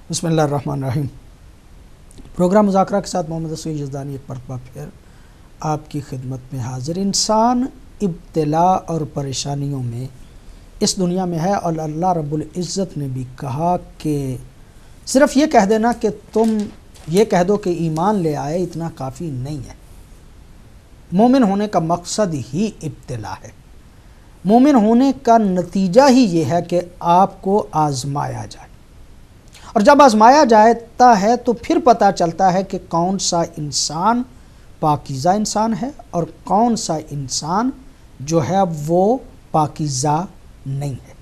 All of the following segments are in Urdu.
بسم اللہ الرحمن الرحیم۔ پروگرام مذاکرہ کے ساتھ محمد اسوی یزدانی ایک مرتبہ پھر آپ کی خدمت میں حاضر۔ انسان ابتلا اور پریشانیوں میں اس دنیا میں ہے، اور اللہ رب العزت نے بھی کہا کہ صرف یہ کہہ دینا کہ تم یہ کہہ دو کہ ایمان لے آئے اتنا کافی نہیں ہے۔ مومن ہونے کا مقصد ہی ابتلا ہے، مومن ہونے کا نتیجہ ہی یہ ہے کہ آپ کو آزمایا جائے، اور جب آزمایا جاتا ہے تو پھر پتہ چلتا ہے کہ کون سا انسان پاکیزہ انسان ہے اور کون سا انسان جو ہے وہ پاکیزہ نہیں ہے۔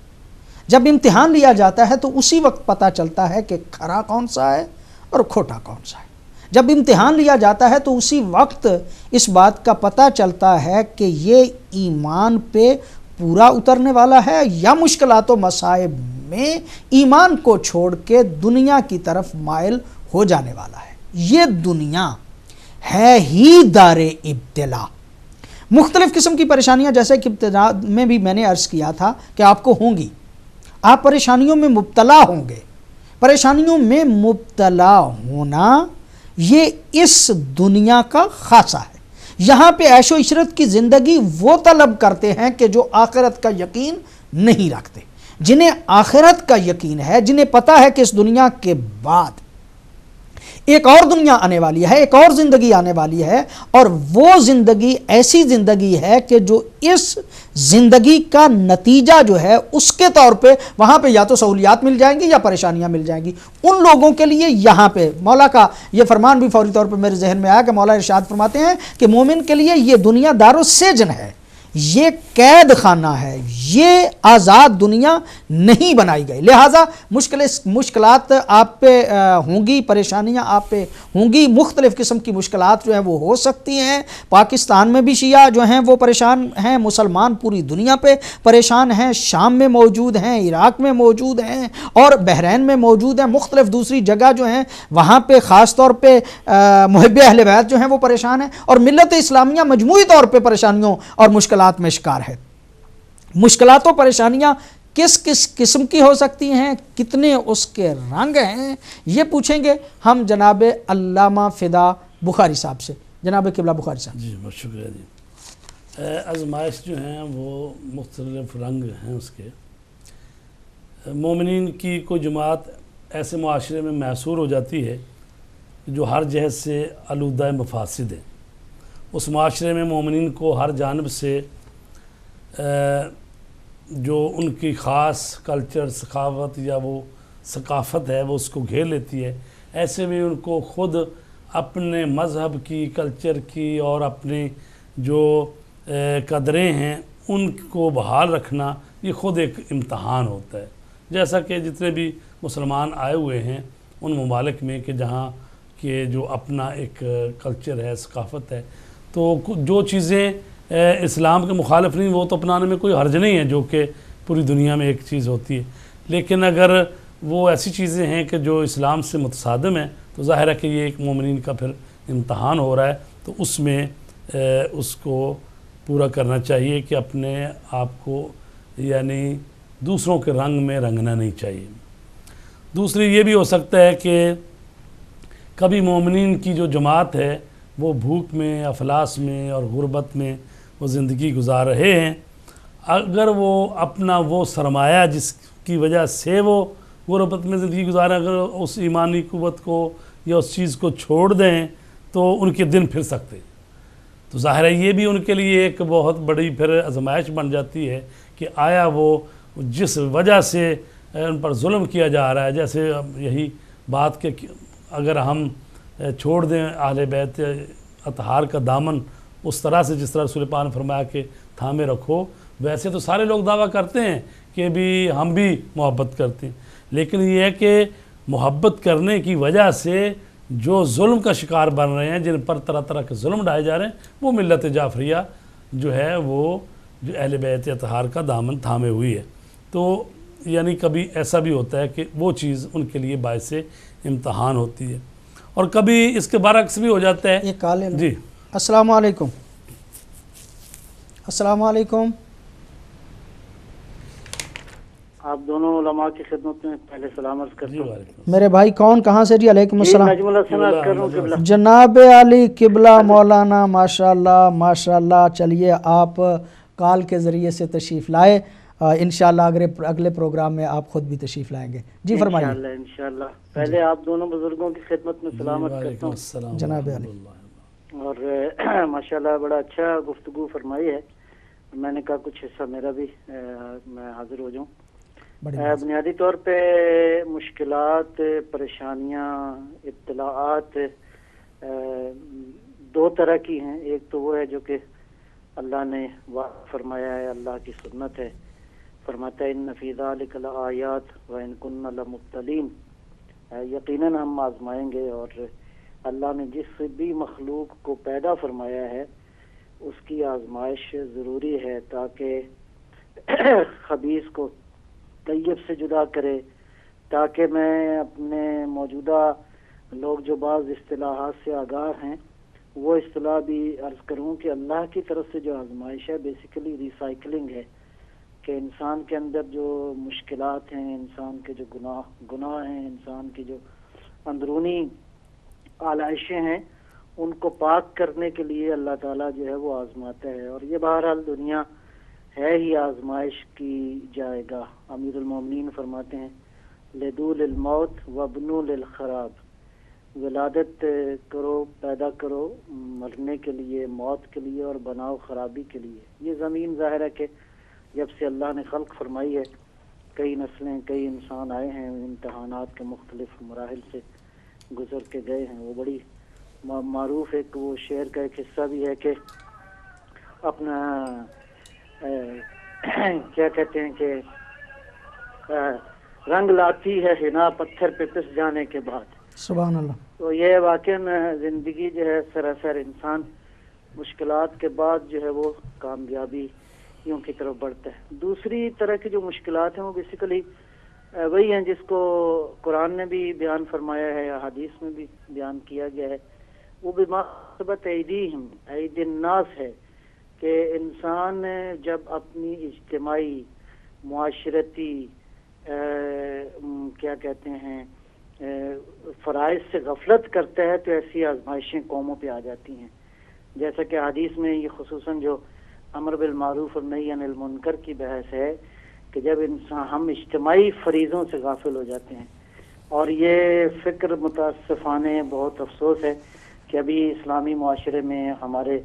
جب امتحان لیا جاتا ہے تو اسی وقت پتہ چلتا ہے کہ کھرا کون سا ہے اور کھوٹا کون سا ہے۔ جب امتحان لیا جاتا ہے تو اسی وقت اس بات کا پتہ چلتا ہے کہ یہ ایمان پہ پورا اترنے والا ہے یا مشکلات و مصائب میں ایمان کو چھوڑ کے دنیا کی طرف مائل ہو جانے والا ہے۔ یہ دنیا ہے ہی دار ابتلا۔ مختلف قسم کی پریشانیاں، جیسے کہ ابتدا میں بھی میں نے عرض کیا تھا کہ آپ کو ہوں گی، آپ پریشانیوں میں مبتلا ہوں گے۔ پریشانیوں میں مبتلا ہونا یہ اس دنیا کا خاصہ ہے۔ یہاں پہ عیش و عشرت کی زندگی وہ طلب کرتے ہیں کہ جو آخرت کا یقین نہیں رکھتے۔ جنہیں آخرت کا یقین ہے، جنہیں پتہ ہے کہ اس دنیا کے بعد ایک اور دنیا آنے والی ہے، ایک اور زندگی آنے والی ہے، اور وہ زندگی ایسی زندگی ہے کہ جو اس زندگی کا نتیجہ جو ہے اس کے طور پہ وہاں پہ یا تو سہولیات مل جائیں گی یا پریشانیاں مل جائیں گی۔ ان لوگوں کے لیے یہاں پہ مولا کا یہ فرمان بھی فوری طور پہ میرے ذہن میں آیا کہ مولا ارشاد فرماتے ہیں کہ مومن کے لیے یہ دنیا دار السجن ہے، یہ قید خانہ ہے، یہ آزاد دنیا نہیں بنائی گئی۔ لہٰذا مشکلات آپ پہ ہوں گی، پریشانیاں آپ پہ ہوں گی، مختلف قسم کی مشکلات جو ہیں وہ ہو سکتی ہیں۔ پاکستان میں بھی شیعہ جو ہیں وہ پریشان ہیں، مسلمان پوری دنیا پہ پریشان ہیں، شام میں موجود ہیں، عراق میں موجود ہیں، اور بحرین میں موجود ہیں، مختلف دوسری جگہ جو ہیں وہاں پہ خاص طور پہ محب اہل بیت جو ہیں وہ پریشان ہیں، اور ملت اسلامیہ مجموعی طور پہ پریشانیوں اور مشکلات میں شکار ہے۔ مشکلات و پریشانیاں کس کس قسم کی ہو سکتی ہیں، کتنے اس کے رنگ ہیں، یہ پوچھیں گے ہم جناب علامہ فدا بخاری صاحب سے۔ جناب قبلہ بخاری صاحب۔ جی بہت شکریہ جی۔ آزمائش جو ہیں وہ مختلف رنگ ہیں اس کے۔ مومنین کی کوئی جماعت ایسے معاشرے میں محصور ہو جاتی ہے جو ہر جہت سے آلودہ مفاسد ہے۔ اس معاشرے میں مومنین کو ہر جانب سے جو ان کی خاص کلچر، ثقافت یا وہ ثقافت ہے وہ اس کو گھیر لیتی ہے۔ ایسے میں ان کو خود اپنے مذہب کی، کلچر کی اور اپنے جو قدریں ہیں ان کو بحال رکھنا یہ خود ایک امتحان ہوتا ہے۔ جیسا کہ جتنے بھی مسلمان آئے ہوئے ہیں ان ممالک میں کہ جہاں کہ جو اپنا ایک کلچر ہے، ثقافت ہے، تو جو چیزیں اسلام کے مخالف نہیں وہ تو اپنانے میں کوئی حرج نہیں ہے، جو کہ پوری دنیا میں ایک چیز ہوتی ہے۔ لیکن اگر وہ ایسی چیزیں ہیں کہ جو اسلام سے متصادم ہیں تو ظاہر ہے کہ یہ ایک مومنین کا پھر امتحان ہو رہا ہے، تو اس میں اس کو پورا کرنا چاہیے کہ اپنے آپ کو یعنی دوسروں کے رنگ میں رنگنا نہیں چاہیے۔ دوسری یہ بھی ہو سکتا ہے کہ کبھی مومنین کی جو جماعت ہے وہ بھوک میں، افلاس میں اور غربت میں وہ زندگی گزار رہے ہیں، اگر وہ اپنا وہ سرمایہ جس کی وجہ سے وہ غربت میں زندگی گزاریں، اگر اس ایمانی قوت کو یا اس چیز کو چھوڑ دیں تو ان کے دن پھر سکتے ہیں۔ تو ظاہر ہے یہ بھی ان کے لیے ایک بہت بڑی پھر آزمائش بن جاتی ہے کہ آیا وہ جس وجہ سے ان پر ظلم کیا جا رہا ہے، جیسے یہی بات کہ اگر ہم چھوڑ دیں اہل بیت اطہار کا دامن اس طرح سے جس طرح رسول پاک نے فرمایا کہ تھامے رکھو، ویسے تو سارے لوگ دعویٰ کرتے ہیں کہ بھی ہم بھی محبت کرتے ہیں، لیکن یہ ہے کہ محبت کرنے کی وجہ سے جو ظلم کا شکار بن رہے ہیں، جن پر طرح طرح کے ظلم ڈھائے جا رہے ہیں، وہ ملت جعفریہ جو ہے وہ جو اہل بیت اطہار کا دامن تھامے ہوئی ہے۔ تو یعنی کبھی ایسا بھی ہوتا ہے کہ وہ چیز ان کے لیے باعث امتحان ہوتی ہے، اور کبھی اس کے برعکس بھی ہو جاتا ہے۔ یہ کال ہے جی السلام علیکم۔ السلام علیکم۔ آپ دونوں علماء کی خدمت میں پہلے سلام عرض کرتا ہوں. وعلیکم میرے بھائی کون کہاں سے؟ جی علیکم جی السلام. نجم الحسن عرض کر رہا ہوں قبلہ. جناب علی قبلہ مولانا، ماشاءاللہ ماشاءاللہ. چلیے آپ کال کے ذریعے سے تشریف لائے، انشاءاللہ اگلے پروگرام میں آپ خود بھی تشریف لائیں گے. جی فرمائیے. انشاءاللہ انشاءاللہ. پہلے آپ دونوں بزرگوں کی خدمت میں سلام عرض کرتا وعلیکم ہوں. السلام جناب ورحمۃ علی. اللہ. اور ماشاءاللہ بڑا اچھا گفتگو فرمائی ہے. میں نے کہا کچھ حصہ میرا بھی میں حاضر ہو جاؤں. بنیادی طور پہ مشکلات، پریشانیاں، ابتلاعات دو طرح کی ہیں. ایک تو وہ ہے جو کہ اللہ نے فرمایا ہے، اللہ کی سنت ہے. فرماتا ہے ان فی ذلک لآیات وان کنا لمبتلین، یقیناً ہم آزمائیں گے. اور اللہ نے جس بھی مخلوق کو پیدا فرمایا ہے اس کی آزمائش ضروری ہے تاکہ خبیث کو طیب سے جدا کرے، تاکہ میں اپنے موجودہ لوگ جو بعض اصطلاحات سے آگاہ ہیں وہ اصطلاح بھی عرض کروں کہ اللہ کی طرف سے جو آزمائش ہے بیسیکلی ریسائکلنگ ہے، کہ انسان کے اندر جو مشکلات ہیں، انسان کے جو گناہ ہیں، انسان کی جو اندرونی آلائشیں ہیں، ان کو پاک کرنے کے لیے اللہ تعالیٰ جو ہے وہ آزماتا ہے. اور یہ بہرحال دنیا ہے ہی آزمائش کی جائے گا. امیر المومنین فرماتے ہیں لدو للموت وابنو للخراب، ولادت کرو، پیدا کرو مرنے کے لیے، موت کے لیے، اور بناؤ خرابی کے لیے. یہ زمین ظاہر ہے کہ جب سے اللہ نے خلق فرمائی ہے کئی نسلیں، کئی انسان آئے ہیں، امتحانات کے مختلف مراحل سے گزر کے گئے ہیں. وہ بڑی معروف ایک وہ شعر کا ایک حصہ بھی ہے کہ اپنا کیا کہتے ہیں کہ رنگ لاتی ہے حنا پتھر پہ پس جانے کے بعد. سبحان اللہ. تو یہ واقعاً زندگی جو ہے سراسر انسان مشکلات کے بعد جو ہے وہ کامیابیوں کی طرف بڑھتا ہے. دوسری طرح کی جو مشکلات ہیں وہ بیسیکلی وہی ہیں جس کو قرآن نے بھی بیان فرمایا ہے یا حدیث میں بھی بیان کیا گیا ہے. وہ بمثابت ایدیہم، اید الناس ہے، کہ انسان جب اپنی اجتماعی، معاشرتی کیا کہتے ہیں فرائض سے غفلت کرتا ہے تو ایسی آزمائشیں قوموں پہ آ جاتی ہیں. جیسا کہ حدیث میں یہ خصوصاً جو امر بالمعروف اور نہی عن المنکر کی بحث ہے کہ جب انسان ہم اجتماعی فریضوں سے غافل ہو جاتے ہیں. اور یہ فکر متاسفانہ بہت افسوس ہے کہ ابھی اسلامی معاشرے میں ہمارے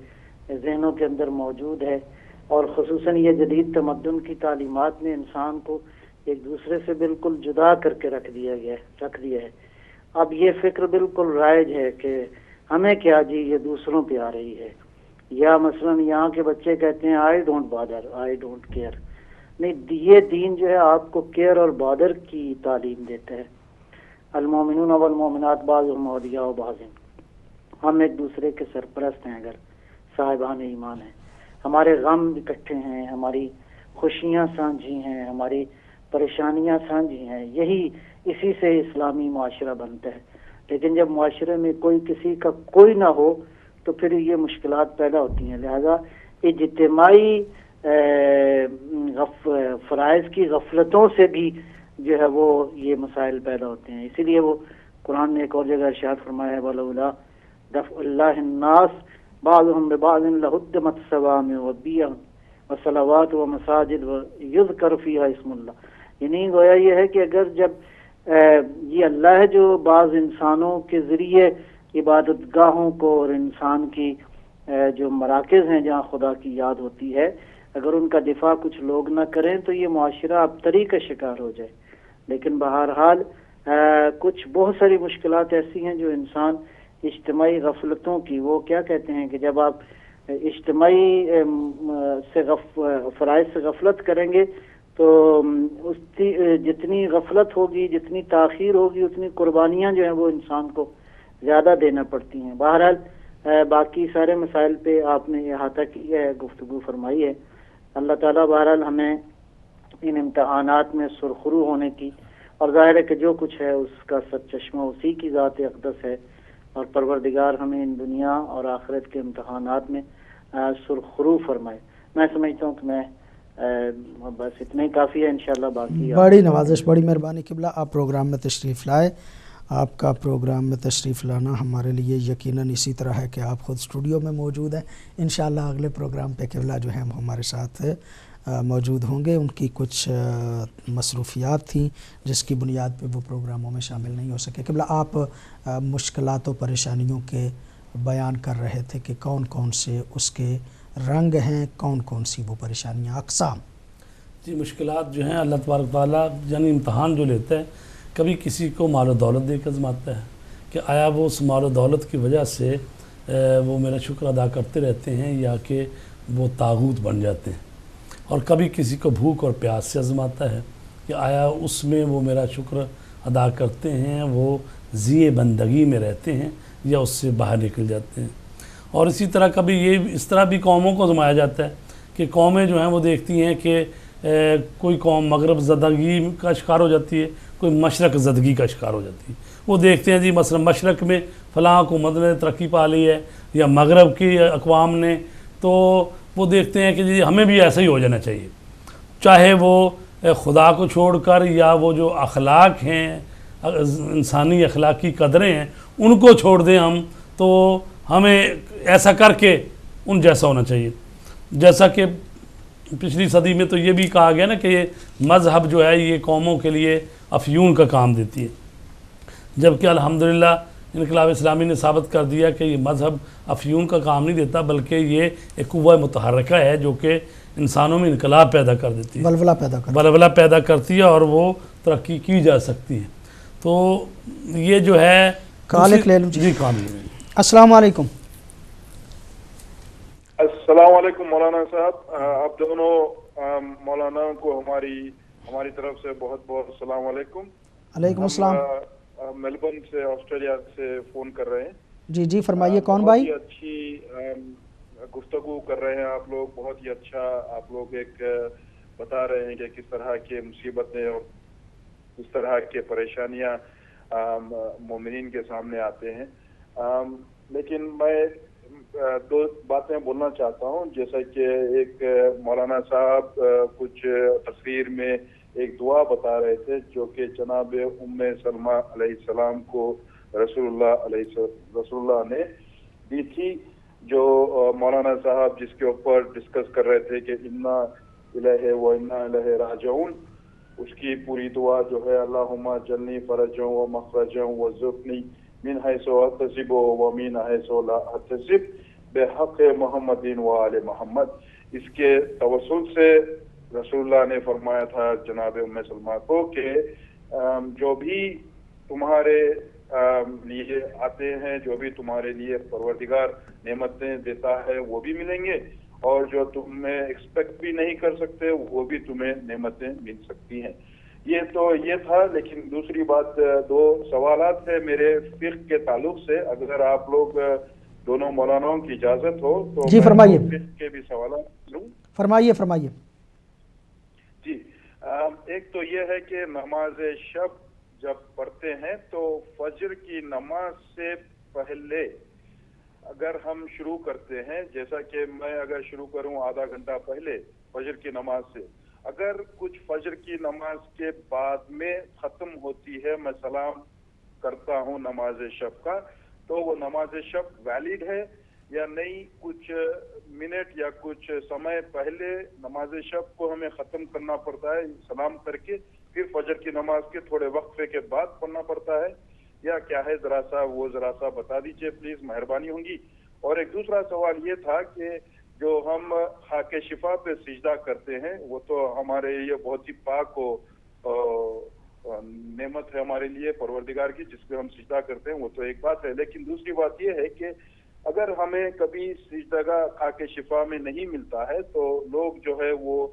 ذہنوں کے اندر موجود ہے، اور خصوصاً یہ جدید تمدن کی تعلیمات نے انسان کو ایک دوسرے سے بالکل جدا کر کے رکھ دیا ہے. اب یہ فکر بالکل رائج ہے کہ ہمیں کیا جی، یہ دوسروں پہ آ رہی ہے. یا مثلا یہاں کے بچے کہتے ہیں I don't bother, I don't care. نہیں، یہ دین جو ہے آپ کو کیئر اور بادر کی تعلیم دیتا ہے. المومنون والمومنات بعضهم اولیاء بعض، ہم ایک دوسرے کے سرپرست ہیں اگر صاحبان ایمان ہیں. ہمارے غم اکٹھے ہیں، ہماری خوشیاں سانجھی ہیں، ہماری پریشانیاں سانجھی ہیں. اسی سے اسلامی معاشرہ بنتا ہے. لیکن جب معاشرے میں کوئی کسی کا کوئی نہ ہو تو پھر یہ مشکلات پیدا ہوتی ہیں. لہذا اجتماعی فرائض کی غفلتوں سے بھی جو ہے وہ یہ مسائل پیدا ہوتے ہیں. اسی لیے وہ قرآن نے ایک اور جگہ ارشاد فرمایا ہے وَلَوْلَا دَفْعُ اللَّهِ النَّاسِ بَعْضُهُمْ بِبَعْضٍ لَهُدِّمَتْ صَوَامِعُ وَبِيَعٌ وَصَلَوَاتُ وَمَسَاجِدُ وَيُذْكَرُ فِيهَا اسْمُ اللَّهِ. یعنی گویا یہ ہے کہ اگر جب یہ اللہ ہے جو بعض انسانوں کے ذریعے عبادت گاہوں کو اور انسان کی جو مراکز ہیں جہاں خدا کی یاد ہوتی ہے، اگر ان کا دفاع کچھ لوگ نہ کریں تو یہ معاشرہ ابتری کا شکار ہو جائے. لیکن بہرحال کچھ بہت ساری مشکلات ایسی ہیں جو انسان اجتماعی غفلتوں کی، وہ کیا کہتے ہیں کہ جب آپ اجتماعی فرائض سے غفلت کریں گے تو اس کی جتنی غفلت ہوگی، جتنی تاخیر ہوگی، اتنی قربانیاں جو ہیں وہ انسان کو زیادہ دینا پڑتی ہیں. بہرحال باقی سارے مسائل پہ آپ نے احاطہ کیا ہے، گفتگو فرمائی ہے. اللہ تعالیٰ بہرحال ہمیں ان امتحانات میں سرخرو ہونے کی، اور ظاہر ہے کہ جو کچھ ہے اس کا سرچشمہ اسی کی ذات اقدس ہے، اور پروردگار ہمیں ان دنیا اور آخرت کے امتحانات میں سرخرو فرمائے. میں سمجھتا ہوں کہ میں بس اتنا ہی کافی ہے انشاءاللہ. باقی بڑی نوازش، بڑی مہربانی قبلہ، آپ پروگرام میں تشریف لائے. آپ کا پروگرام میں تشریف لانا ہمارے لیے یقیناً اسی طرح ہے کہ آپ خود اسٹوڈیو میں موجود ہیں. انشاءاللہ اگلے پروگرام پہ قبلہ جو ہے ہمارے ساتھ موجود ہوں گے. ان کی کچھ مصروفیات تھیں جس کی بنیاد پہ وہ پروگراموں میں شامل نہیں ہو سکے. قبلہ آپ مشکلات و پریشانیوں کے بیان کر رہے تھے کہ کون کون سے اس کے رنگ ہیں، کون کون سی وہ پریشانیاں، اقسام. جی، مشکلات جو ہیں اللہ تبارک تعالیٰ یعنی امتحان جو لیتا ہے، کبھی کسی کو مال و دولت دے کے آزماتا ہے کہ آیا وہ اس مال و دولت کی وجہ سے وہ میرا شکر ادا کرتے رہتے ہیں یا کہ وہ طاغوت بن جاتے ہیں. اور کبھی کسی کو بھوک اور پیاس سے آزماتا ہے کہ آیا اس میں وہ میرا شکر ادا کرتے ہیں، وہ ذی بندگی میں رہتے ہیں یا اس سے باہر نکل جاتے ہیں. اور اسی طرح کبھی یہ اس طرح بھی قوموں کو آزمایا جاتا ہے کہ قومیں جو ہیں وہ دیکھتی ہیں کہ کوئی قوم مغرب زدگی کا شکار ہو جاتی ہے، کوئی مشرق زدگی کا شکار ہو جاتی ہے. وہ دیکھتے ہیں جی مثلا مشرق میں فلاں حکومت نے ترقی پا لی ہے یا مغرب کی اقوام نے، تو وہ دیکھتے ہیں کہ جی ہمیں بھی ایسا ہی ہو جانا چاہیے، چاہے وہ خدا کو چھوڑ کر یا وہ جو اخلاق ہیں، انسانی اخلاقی قدریں ہیں، ان کو چھوڑ دیں ہم، تو ہمیں ایسا کر کے ان جیسا ہونا چاہیے. جیسا کہ پچھلی صدی میں تو یہ بھی کہا گیا نا کہ یہ مذہب جو ہے یہ قوموں کے لیے افیون کا کام دیتی ہے، جبکہ الحمدللہ انقلاب اسلامی نے ثابت کر دیا کہ یہ مذہب افیون کا کام نہیں دیتا، بلکہ یہ ایک قوہ متحرکہ ہے جو کہ انسانوں میں انقلاب پیدا کر دیتی ہے، ولولہ پیدا کرتی ہے اور وہ ترقی کی جا سکتی ہے. تو یہ جو ہے کالک لے لوں. جی کام. السلام علیکم. السلام علیکم مولانا صاحب. آپ دونوں مولانا کو ہماری طرف سے بہت بہت السلام علیکم. علیکم السلام. میلبرن سے آسٹریلیا سے فون کر رہے ہیں. جی جی فرمائیے. کون بھائی؟ بہت ہی اچھی گفتگو کر رہے ہیں آپ لوگ، بہت ہی اچھا. آپ لوگ ایک بتا رہے ہیں کہ کس طرح کے مصیبتیں اور کس طرح کے پریشانیاں مومنین کے سامنے آتے ہیں. لیکن میں دو باتیں بولنا چاہتا ہوں. جیسا کہ ایک مولانا صاحب کچھ تصویر میں ایک دعا بتا رہے تھے جو کہ جناب ام سلمہ علیہ السلام کو رسول اللہ نے دی تھی، جو مولانا صاحب جس کے اوپر ڈسکس کر رہے تھے کہ انا الہ و انا الیہ راجعون. اس کی پوری دعا جو ہے اللہم جلنی فرجا و مخرجا وارزقنی من حیث احتسب و من حیث لا احتسب بحق محمد و آل محمد. اس کے توسل سے رسول اللہ نے فرمایا تھا جناب ام سلمہ کو کہ جو بھی تمہارے لیے آتے ہیں، جو بھی تمہارے لیے پروردگار نعمتیں دیتا ہے وہ بھی ملیں گے، اور جو تم میں ایکسپیکٹ بھی نہیں کر سکتے وہ بھی تمہیں نعمتیں مل سکتی ہیں. یہ تو یہ تھا. لیکن دوسری بات، دو سوالات ہیں میرے فقہ کے تعلق سے. اگر آپ لوگ دونوں مولاناؤں کی اجازت ہو تو جی فرمائیے. فقہ کے بھی سوالات لوں. فرمائیے. جی، ایک تو یہ ہے کہ نماز شب جب پڑھتے ہیں تو فجر کی نماز سے پہلے اگر ہم شروع کرتے ہیں، جیسا کہ میں اگر شروع کروں آدھا گھنٹہ پہلے فجر کی نماز سے، اگر کچھ فجر کی نماز کے بعد میں ختم ہوتی ہے، میں سلام کرتا ہوں نماز شب کا، تو وہ نماز شب ویلڈ ہے یا نہیں؟ کچھ منٹ یا کچھ سمے پہلے نماز شب کو ہمیں ختم کرنا پڑتا ہے سلام کر کے، پھر فجر کی نماز کے تھوڑے وقفے کے بعد پڑھنا پڑتا ہے، یا کیا ہے؟ ذرا سا بتا دیجئے پلیز، مہربانی ہوں گی. اور ایک دوسرا سوال یہ تھا کہ جو ہم خاک شفا پہ سجدہ کرتے ہیں وہ تو ہمارے لیے بہت ہی پاک نعمت ہے ہمارے لیے پروردگار کی، جس پہ ہم سجدہ کرتے ہیں، وہ تو ایک بات ہے. لیکن دوسری بات یہ ہے کہ اگر ہمیں کبھی سجدہ خاک شفا میں نہیں ملتا ہے تو لوگ جو ہے وہ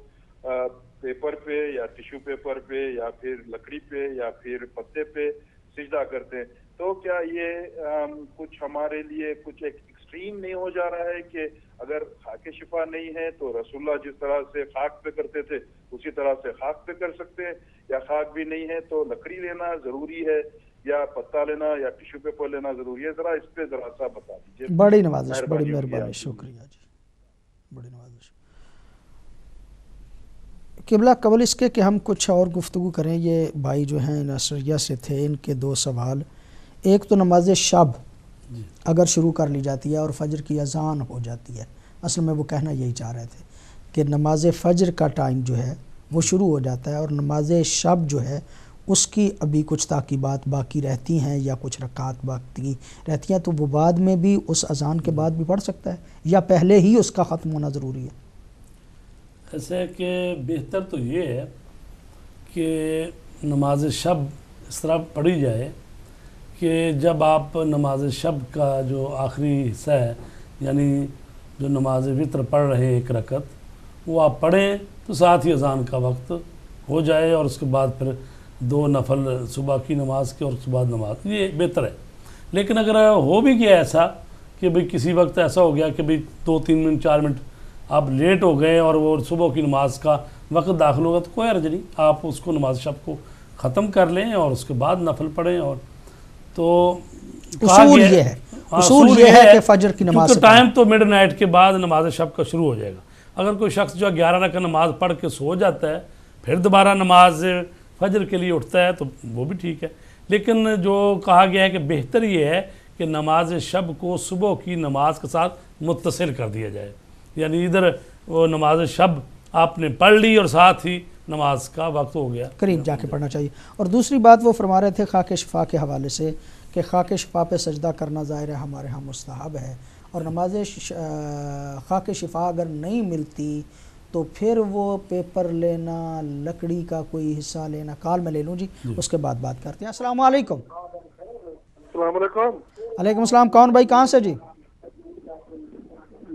پیپر پہ یا ٹیشو پیپر پہ یا پھر لکڑی پہ یا پھر پتے پہ سجدہ کرتے ہیں. تو کیا یہ کچھ ہمارے لیے کچھ ایکسٹریم نہیں ہو جا رہا ہے کہ اگر خاک شفا نہیں ہے تو رسول اللہ جس طرح سے خاک پہ کرتے تھے اسی طرح سے خاک پہ کر سکتے ہیں، یا خاک بھی نہیں ہے تو لکڑی لینا ضروری ہے یا پتا لینا یا ٹیشو پیپر لینا ضروری ہے؟ ذرا اس پہ ذرا سا بتا دیجیے. بڑی نوازش، بڑی مہربانی، شکریہ جی، بڑی نوازش. قبلہ قبل اس کے کہ ہم کچھ اور گفتگو کریں، یہ بھائی جو ہیں نصریہ سے تھے، ان کے دو سوال. ایک تو نماز شب اگر شروع کر لی جاتی ہے اور فجر کی اذان ہو جاتی ہے، اصل میں وہ کہنا یہی چاہ رہے تھے کہ نماز فجر کا ٹائم جو ہے وہ شروع ہو جاتا ہے اور نماز شب جو ہے اس کی ابھی کچھ تعقیبات باقی رہتی ہیں یا کچھ رکعات باقی رہتی ہیں، تو وہ بعد میں بھی اس اذان کے بعد بھی پڑھ سکتا ہے یا پہلے ہی اس کا ختم ہونا ضروری ہے؟ ایسے کہ بہتر تو یہ ہے کہ نماز شب اس طرح پڑھی جائے کہ جب آپ نماز شب کا جو آخری حصہ ہے، یعنی جو نماز وطر پڑھ رہے ہیں ایک رکعت، وہ آپ پڑھیں تو ساتھ ہی اذان کا وقت ہو جائے، اور اس کے بعد پھر 2 نفل صبح کی نماز کے اور اس کے بعد نماز، یہ بہتر ہے. لیکن اگر ہو بھی گیا ایسا کہ بھئی کسی وقت ایسا ہو گیا کہ بھئی 2-3 منٹ 4 منٹ آپ لیٹ ہو گئے اور وہ صبح کی نماز کا وقت داخل ہوگا، تو کوئی حرج نہیں، آپ اس کو نماز شب کو ختم کر لیں اور اس کے بعد نفل پڑھیں. اور تو اصول یہ ہے، اصول یہ ہے کہ فجر کی نماز کیونکہ ٹائم تو مڈ نائٹ کے بعد نماز شب کا شروع ہو جائے گا. اگر کوئی شخص جو 11 رکعت نماز پڑھ کے سو جاتا ہے پھر دوبارہ نماز فجر کے لیے اٹھتا ہے تو وہ بھی ٹھیک ہے. لیکن جو کہا گیا ہے کہ بہتر یہ ہے کہ نماز شب کو صبح کی نماز کے ساتھ متصل کر دیا جائے، یعنی ادھر وہ نماز شب آپ نے پڑھ لی اور ساتھ ہی نماز کا وقت ہو گیا، قریب جا کے پڑھنا چاہیے. اور دوسری بات وہ فرما رہے تھے خاک شفا کے حوالے سے کہ خاک شفا پہ سجدہ کرنا ظاہر ہے ہمارے ہاں مستحب ہے، اور نماز خاک شفا اگر نہیں ملتی تو پھر وہ پیپر لینا، لکڑی کا کوئی حصہ لینا. کال میں لے لوں جی، اس کے بعد بات کرتے ہیں. السلام علیکم. السلام علیکم. علیکم السلام. کون بھائی کہاں سے جی؟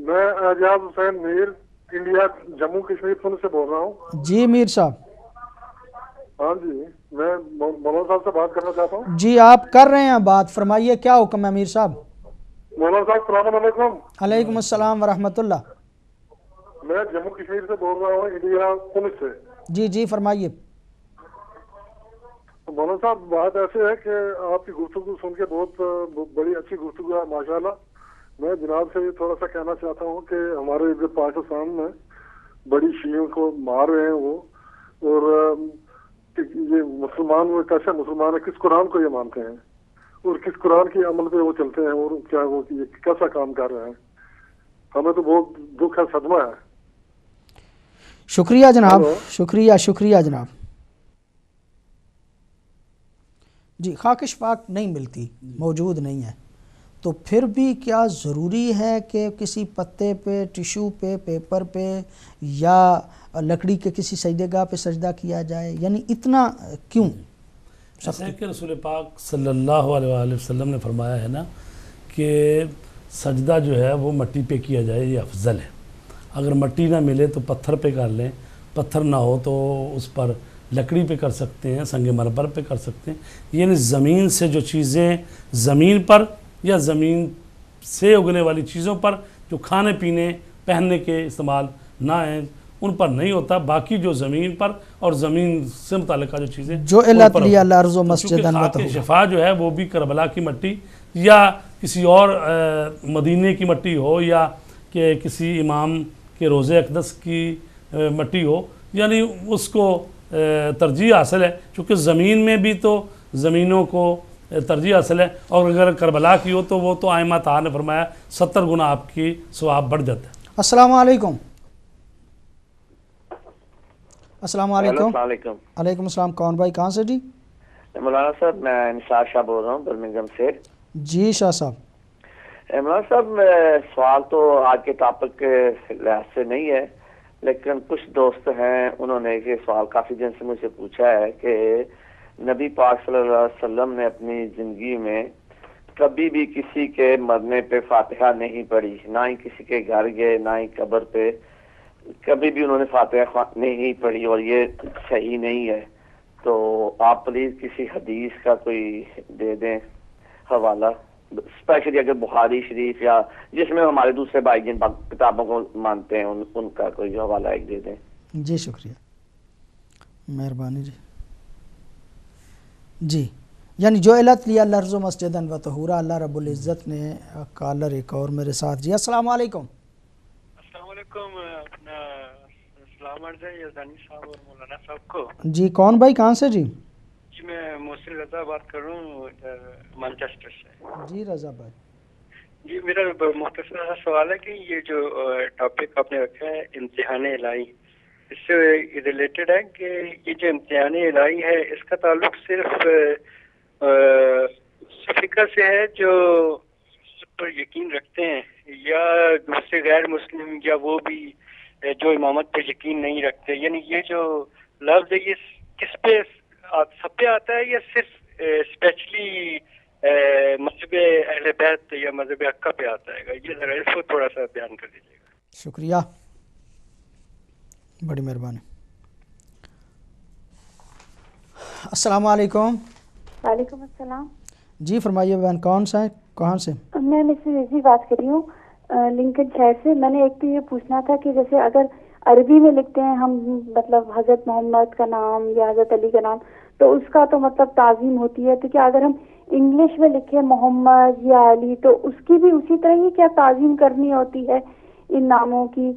میں اعجاز حسین میر انڈیا جموں کشمیر سے بول رہا ہوں. جی میر صاحب. ہاں جی، میں مولانا صاحب سے بات کرنا چاہتا ہوں. جی آپ کر رہے ہیں بات، فرمائیے کیا حکم ہے میر صاحب؟ مولانا صاحب السلام علیکم. علیکم السلام ورحمۃ اللہ. میں جموں کشمیر سے بول رہا ہوں، انڈیا پولیس سے. جی جی فرمائیے. مولانا صاحب بات ایسے ہے کہ آپ کی گفتگو سن کے بہت بڑی اچھی گفتگو ہے ماشاءاللہ. میں جناب سے تھوڑا سا کہنا چاہتا ہوں کہ ہمارے ادھر پاکستان میں بڑی شیعوں کو مار رہے ہیں وہ، اور یہ مسلمان وہ کیسے مسلمان ہے، کس قرآن کو یہ مانتے ہیں اور کس قرآن کے عمل پہ وہ چلتے ہیں، اور کیا وہ یہ کیسا کام کر رہے ہیں. ہمیں تو بہت دکھ ہے، صدمہ ہے. شکریہ جناب، شکریہ جناب. جی خاک شفاق نہیں ملتی، موجود نہیں ہے، تو پھر بھی کیا ضروری ہے کہ کسی پتے پہ، ٹیشو پہ، پیپر پہ یا لکڑی کے کسی سجدہ گاہ پہ سجدہ کیا جائے؟ یعنی اتنا کیوں؟ ایسا ہے کہ رسول پاک صلی اللہ علیہ وآلہ وسلم نے فرمایا ہے نا کہ سجدہ جو ہے وہ مٹی پہ کیا جائے، یہ افضل ہے. اگر مٹی نہ ملے تو پتھر پہ کر لیں، پتھر نہ ہو تو اس پر لکڑی پہ کر سکتے ہیں، سنگ مرمر پہ کر سکتے ہیں. یعنی زمین سے جو چیزیں زمین پر یا زمین سے اگنے والی چیزوں پر جو کھانے پینے پہننے کے استعمال نہ ہیں ان پر نہیں ہوتا. باقی جو زمین پر اور زمین سے متعلقہ جو چیزیں جو الات لیا الارض مسجدا خاک شفا جو ہے وہ بھی کربلا کی مٹی یا کسی اور مدینے کی مٹی ہو یا کہ کسی امام کے روضہ اقدس کی مٹی ہو، یعنی اس کو ترجیح حاصل ہے، چونکہ زمین میں بھی تو زمینوں کو ترجیح حاصل ہے، اور اگر کربلا کی ہو تو وہ تو ائمہ طاہر نے فرمایا 70 گنا آپ کی ثواب بڑھ جاتا ہے. السلام علیکم. السلام علیکم. علیکم السلام. کون بھائی کہاں سے جی؟ مولانا صاحب میں نثار شاہ بول رہا ہوں برمنگھم سے. جی شاہ صاحب. مولانا صاحب سوال تو آج کے ٹاپک کے لحاظ سے نہیں ہے، لیکن کچھ دوست ہیں انہوں نے یہ سوال کافی دن سے مجھ سے پوچھا ہے کہ نبی پاک صلی اللہ علیہ وسلم نے اپنی زندگی میں کبھی بھی کسی کے مرنے پہ فاتحہ نہیں پڑھی، نہ ہی کسی کے گھر گئے، نہ ہی قبر پہ کبھی بھی انہوں نے فاتحہ نہیں پڑھی، اور یہ صحیح نہیں ہے. تو آپ پلیز کسی حدیث کا کوئی دے دیں حوالہ، اسپیشلی اگر بخاری شریف یا جس میں ہمارے دوسرے بھائی جن کتابوں کو مانتے ہیں ان کا کوئی حوالہ ایک دے دیں. جی شکریہ، مہربانی جی. جی یعنی جو الات لیا الارض مسجدا و طہورا، اللہ رب العزت نے کالر ایک اور میرے ساتھ. جی السلام علیکم. السلام علیکم. السلام سلام عرض ہے یزدانی صاحب اور مولانا صاحب کو. جی کون بھائی کہاں سے؟ جی جی میں محسن رضا بات کر رہا ہوں مانچسٹر سے. جی رضا بھائی. جی میرا مختصر سوال ہے کہ یہ جو ٹاپک آپ نے رکھا ہے امتحان الہی، اس سے ریلیٹڈ ہے کہ یہ جو امتحان الہی ہے اس کا تعلق صرف فکر سے ہے جو پر یقین رکھتے ہیں، یا دوسرے غیر مسلم یا وہ بھی جو امامت پہ یقین نہیں رکھتے؟ یعنی یہ جو لفظ ہے یہ کس پہ سب پہ آتا ہے یا صرف اسپیشلی مذہب اہل بیت یا مذہب حقہ پہ آتا ہے؟ یہ ذرا اس کو تھوڑا سا بیان کر دیجیے گا. شکریہ، بڑی مہربانی. السلام علیکم. وعلیکم السلام. جی فرمائیے بہن، کون سا ہے، کہاں سے؟ میں مسز رضی بات کر رہی ہوں لنکن شہر سے. میں نے ایک تو یہ پوچھنا تھا کہ جیسے اگر عربی میں لکھتے ہیں ہم مطلب حضرت محمد کا نام یا حضرت علی کا نام تو اس کا تو مطلب تعظیم ہوتی ہے، تو کیا اگر ہم انگلش میں لکھیں محمد یا علی تو اس کی بھی اسی طرح ہی کیا تعظیم کرنی ہوتی ہے ان ناموں کی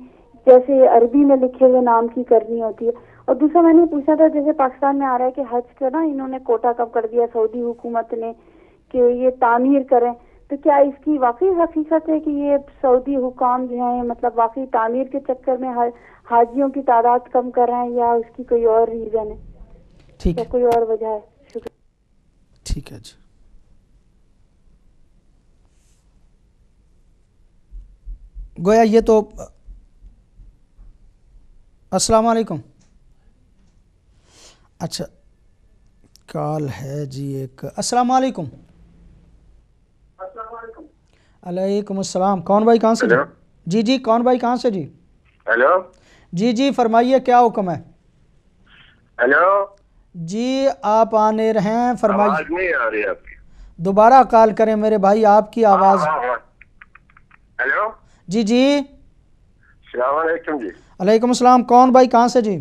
جیسے عربی میں لکھے ہوئے نام کی کرنی ہوتی ہے؟ اور دوسرا میں نے پوچھا تھا جیسے پاکستان میں آ رہا ہے کہ حج کا نا انہوں نے کوٹا کم کر دیا سعودی حکومت نے کہ یہ تعمیر کریں، تو کیا اس کی واقعی حقیقت ہے کہ یہ سعودی حکام جو ہیں مطلب واقعی تعمیر کے چکر میں حاجیوں کی تعداد کم کر رہے ہیں یا اس کی کوئی اور ریزن ہے؟ ٹھیک ہے، کوئی اور وجہ ہے؟ شکریہ. ٹھیک ہے جی. گویا یہ تو السلام علیکم. اچھا کال ہے جی ایک. السلام علیکم. علیکم السلام. کون بھائی کہاں سے؟ جی جی کون بھائی کہاں سے؟ جی ہیلو. جی جی فرمائیے کیا حکم ہے؟ ہیلو جی آپ آنے رہے ہیں، فرمائیے. آواز نہیں آ رہی آپ کی. دوبارہ کال کریں میرے بھائی، آپ کی آواز. ہیلو. جی جی السلام علیکم. جی علیکم السلام. کون بھائی کہاں سے؟ جی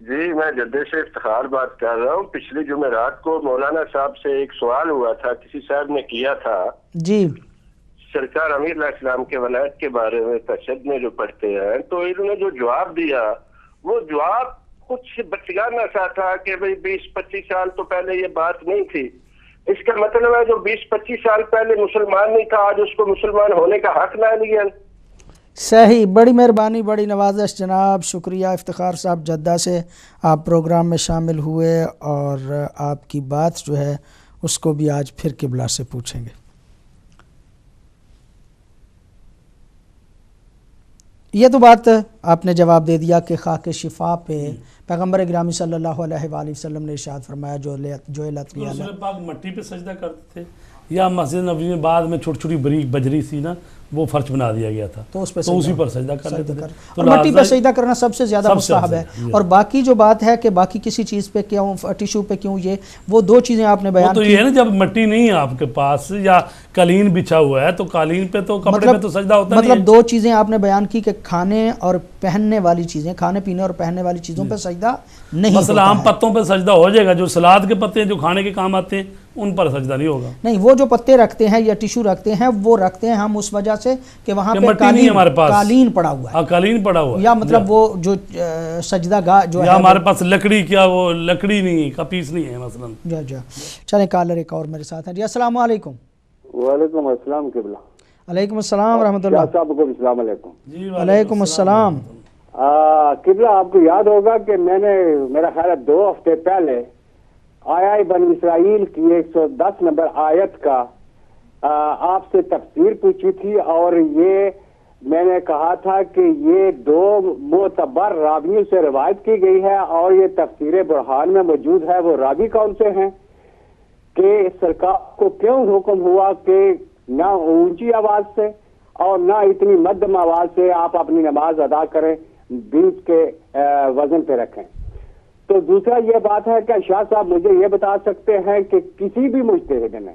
جی میں جدے سے افتخار بات کر رہا ہوں. پچھلی جمعرات کو مولانا صاحب سے ایک سوال ہوا تھا، کسی صاحب نے کیا تھا جی سرکار امیر علیہ السلام کے ولایت کے بارے میں تشدد میں جو پڑھتے ہیں، تو انہوں نے جو جواب دیا وہ جواب کچھ بچگانہ سا تھا کہ بھئی 20-25 سال تو پہلے یہ بات نہیں تھی. اس کا مطلب ہے جو 20-25 سال پہلے مسلمان نہیں تھا آج اس کو مسلمان ہونے کا حق نہ لیا. صحیح، بڑی مہربانی، بڑی نوازش جناب. شکریہ افتخار صاحب جدہ سے، آپ پروگرام میں شامل ہوئے اور آپ کی بات جو ہے اس کو بھی آج پھر قبلہ سے پوچھیں گے. یہ تو بات آپ نے جواب دے دیا کہ خاک شفا پہ پیغمبر گرامی صلی اللہ علیہ وآلہ وسلم نے ارشاد فرمایا جو رسول پاک مٹی پہ سجدہ کرتے تھے یا مسجد نبوی میں بعد میں چھوٹی چھوٹی بریک بجری سی نا وہ فرش بنا دیا گیا تھا تو اسی پر سجدہ کر لیتے تھے. اور مٹی پہ سجدہ کرنا سب سے زیادہ مستحب ہے. اور باقی جو بات ہے کہ باقی کسی چیز پہ کیوں ٹیشو پہ کیوں، یہ وہ دو چیزیں آپ نے بیان تو کی. یہ ہے نا جب مٹی نہیں ہے آپ کے پاس یا قالین بچھا ہوا ہے تو قالین پہ تو کپڑے پہ تو سجدہ ہوتا نہیں ہے. مطلب دو چیزیں آپ نے بیان کی کہ کھانے اور پہننے والی چیزیں، کھانے پینے اور پہننے والی چیزوں پہ سجدہ نہیں ہوتا ہے. مثلا عام پتوں پہ سجدہ ہو جائے گا، جو سلاد کے پتے ہیں جو کھانے کے کام آتے ہیں ان پر سجدہ نہیں ہوگا. نہیں، وہ جو پتے رکھتے ہیں یا ٹیشو رکھتے ہیں وہ رکھتے ہیں ہم اس وجہ سے کہ وہاں پہ قالین پڑا ہوا ہے. قالین پڑا ہوا ہے یا مطلب وہ جو سجدہ گاہ جو ہے یا ہمارے پاس لکڑی کیا وہ لکڑی نہیں کا پیس نہیں ہے مثلا. چلیں کالر ایک اور میرے ساتھ ہیں. جی السلام علیکم. وعلیکم السلام قبلہ. علیکم السلام ورحمۃ اللہ. صاحب کو السلام علیکم. جی وعلیکم السلام. قبلہ آپ کو یاد ہوگا کہ میں نے میرا خیال ہے 2 ہفتے پہلے آیا بنی اسرائیل کی 110 نمبر آیت کا آپ سے تفسیر پوچھی تھی اور یہ میں نے کہا تھا کہ یہ 2 معتبر راویوں سے روایت کی گئی ہے اور یہ تفسیر برہان میں موجود ہے. وہ راوی کون سے ہیں کہ سرکار کو کیوں حکم ہوا کہ نہ اونچی آواز سے اور نہ اتنی مدھم آواز سے آپ اپنی نماز ادا کریں، بیچ کے وزن پہ رکھیں. تو دوسرا یہ بات ہے کہ شاہ صاحب مجھے یہ بتا سکتے ہیں کہ کسی بھی مجتہد نے